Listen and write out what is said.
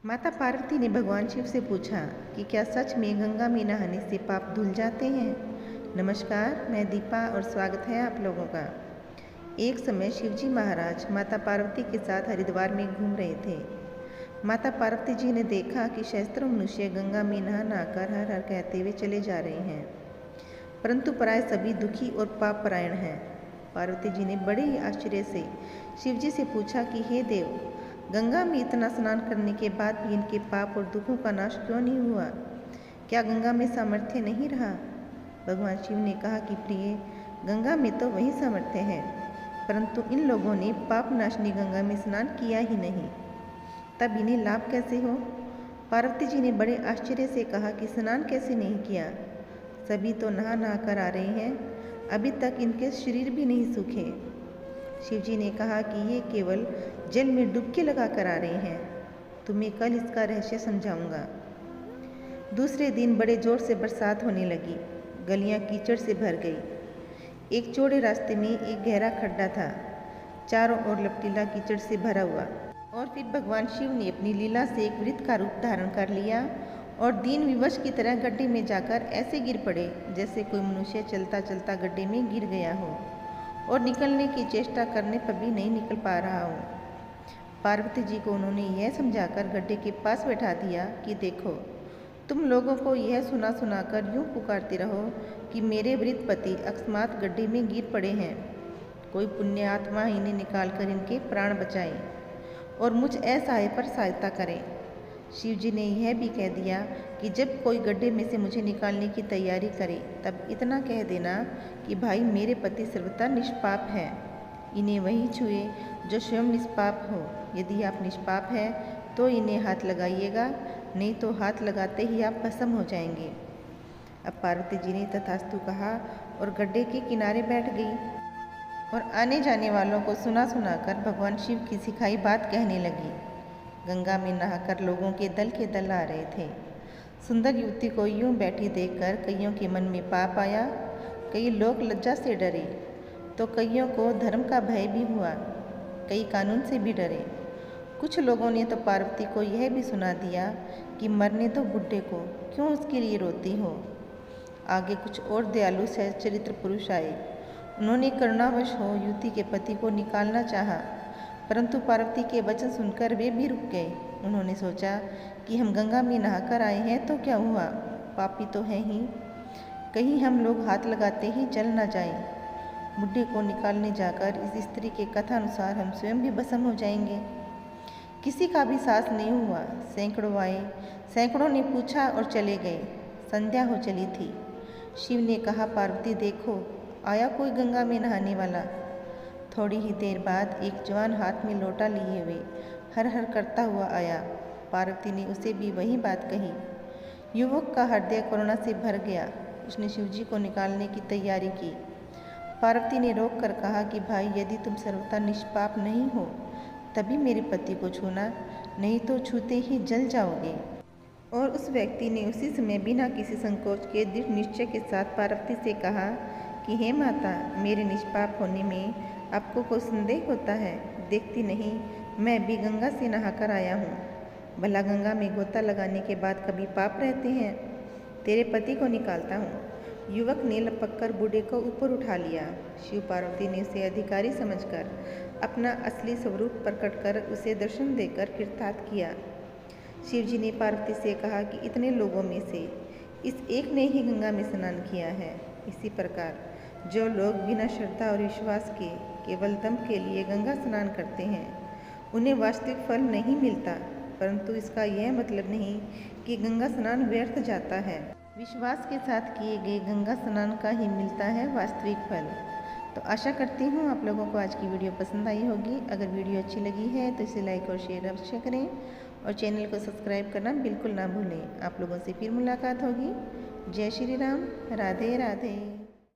माता पार्वती ने भगवान शिव से पूछा कि क्या सच में गंगा में नहाने से पाप धुल जाते हैं। नमस्कार, मैं दीपा और स्वागत है आप लोगों का। एक समय शिवजी महाराज माता पार्वती के साथ हरिद्वार में घूम रहे थे। माता पार्वती जी ने देखा कि सहस्त्रों मनुष्य गंगा में नहा नहाकर हर हर कहते हुए चले जा रहे हैं, परंतु प्राय सभी दुखी और पाप परायण हैं। पार्वती जी ने बड़े ही आश्चर्य से शिवजी से पूछा कि हे देव, गंगा में इतना स्नान करने के बाद भी इनके पाप और दुखों का नाश क्यों नहीं हुआ? क्या गंगा में सामर्थ्य नहीं रहा? भगवान शिव ने कहा कि प्रिय, गंगा में तो वही सामर्थ्य है, परंतु इन लोगों ने पाप नाशनी गंगा में स्नान किया ही नहीं, तब इन्हें लाभ कैसे हो? पार्वती जी ने बड़े आश्चर्य से कहा कि स्नान कैसे नहीं किया? सभी तो नहा नहा कर आ रहे हैं, अभी तक इनके शरीर भी नहीं सूखे। शिवजी ने कहा कि ये केवल जल में डुबकी लगा कर आ रहे हैं, तुम्हें कल इसका रहस्य समझाऊंगा। दूसरे दिन बड़े जोर से बरसात होने लगी, गलियां कीचड़ से भर गई। एक चौड़े रास्ते में एक गहरा खड्डा था, चारों ओर लपटीला कीचड़ से भरा हुआ। और फिर भगवान शिव ने अपनी लीला से एक वृत्त का रूप धारण कर लिया और दीन विवश की तरह गड्ढे में जाकर ऐसे गिर पड़े जैसे कोई मनुष्य चलता चलता गड्ढे में गिर गया हो और निकलने की चेष्टा करने पर भी नहीं निकल पा रहा हो। पार्वती जी को उन्होंने यह समझाकर गड्ढे के पास बैठा दिया कि देखो, तुम लोगों को यह सुना सुनाकर यूँ पुकारते रहो कि मेरे वृद्ध पति अकस्मात गड्ढे में गिर पड़े हैं, कोई पुण्य आत्मा इन्हें निकाल कर इनके प्राण बचाए और मुझ असहाय पर सहायता करें। शिव जी ने यह भी कह दिया कि जब कोई गड्ढे में से मुझे निकालने की तैयारी करे तब इतना कह देना कि भाई मेरे पति सर्वथा निष्पाप हैं, इन्हें वही छुए जो स्वयं निष्पाप हो। यदि आप निष्पाप हैं तो इन्हें हाथ लगाइएगा, नहीं तो हाथ लगाते ही आप भस्म हो जाएंगे। अब पार्वती जी ने तथास्तु कहा और गड्ढे के किनारे बैठ गई और आने जाने वालों को सुना सुनाकर भगवान शिव की सिखाई बात कहने लगी। गंगा में नहाकर लोगों के दल आ रहे थे। सुंदर युवती को यूं बैठी देखकर कईयों के मन में पाप आया, कई लोग लज्जा से डरे तो कईयों को धर्म का भय भी हुआ, कई कानून से भी डरे। कुछ लोगों ने तो पार्वती को यह भी सुना दिया कि मरने दो बुड्ढे को, क्यों उसके लिए रोती हो। आगे कुछ और दयालु सच्चरित्र पुरुष आए, उन्होंने करुणावश हो युवती के पति को निकालना चाहा, परंतु पार्वती के वचन सुनकर वे भी रुक गए। उन्होंने सोचा कि हम गंगा में नहाकर आए हैं तो क्या हुआ, पापी तो हैं ही, कहीं हम लोग हाथ लगाते ही जल न जाएं। बुड्ढे को निकालने जाकर इस स्त्री के कथा अनुसार हम स्वयं भी भस्म हो जाएंगे। किसी का भी साहस नहीं हुआ, सैकड़ों आए, सैकड़ों ने पूछा और चले गए। संध्या हो चली थी। शिव ने कहा, पार्वती देखो, आया कोई गंगा में नहाने वाला। थोड़ी ही देर बाद एक जवान हाथ में लोटा लिए हुए हर हर करता हुआ आया। पार्वती ने उसे भी वही बात कही। युवक का हृदय करुणा से भर गया, उसने शिवजी को निकालने की तैयारी की। पार्वती ने रोक कर कहा कि भाई, यदि तुम सर्वथा निष्पाप नहीं हो तभी मेरे पति को छूना, नहीं तो छूते ही जल जाओगे। और उस व्यक्ति ने उसी समय बिना किसी संकोच के दृढ़ निश्चय के साथ पार्वती से कहा कि हे माता, मेरे निष्पाप होने में आपको कोई संदेह होता है? देखती नहीं, मैं भी गंगा से नहाकर आया हूँ। भला गंगा में गोता लगाने के बाद कभी पाप रहते हैं? तेरे पति को निकालता हूँ। युवक ने लपक कर बूढ़े को ऊपर उठा लिया। शिव पार्वती ने उसे अधिकारी समझकर अपना असली स्वरूप प्रकट कर उसे दर्शन देकर कृतार्थ किया। शिव जी ने पार्वती से कहा कि इतने लोगों में से इस एक ने ही गंगा में स्नान किया है। इसी प्रकार जो लोग बिना श्रद्धा और विश्वास के केवल दम के लिए गंगा स्नान करते हैं, उन्हें वास्तविक फल नहीं मिलता, परंतु इसका यह मतलब नहीं कि गंगा स्नान व्यर्थ जाता है। विश्वास के साथ किए गए गंगा स्नान का ही मिलता है वास्तविक फल। तो आशा करती हूँ आप लोगों को आज की वीडियो पसंद आई होगी। अगर वीडियो अच्छी लगी है तो इसे लाइक और शेयर अवश्य करें और चैनल को सब्सक्राइब करना बिल्कुल ना भूलें। आप लोगों से फिर मुलाकात होगी। जय श्री राम, राधे राधे।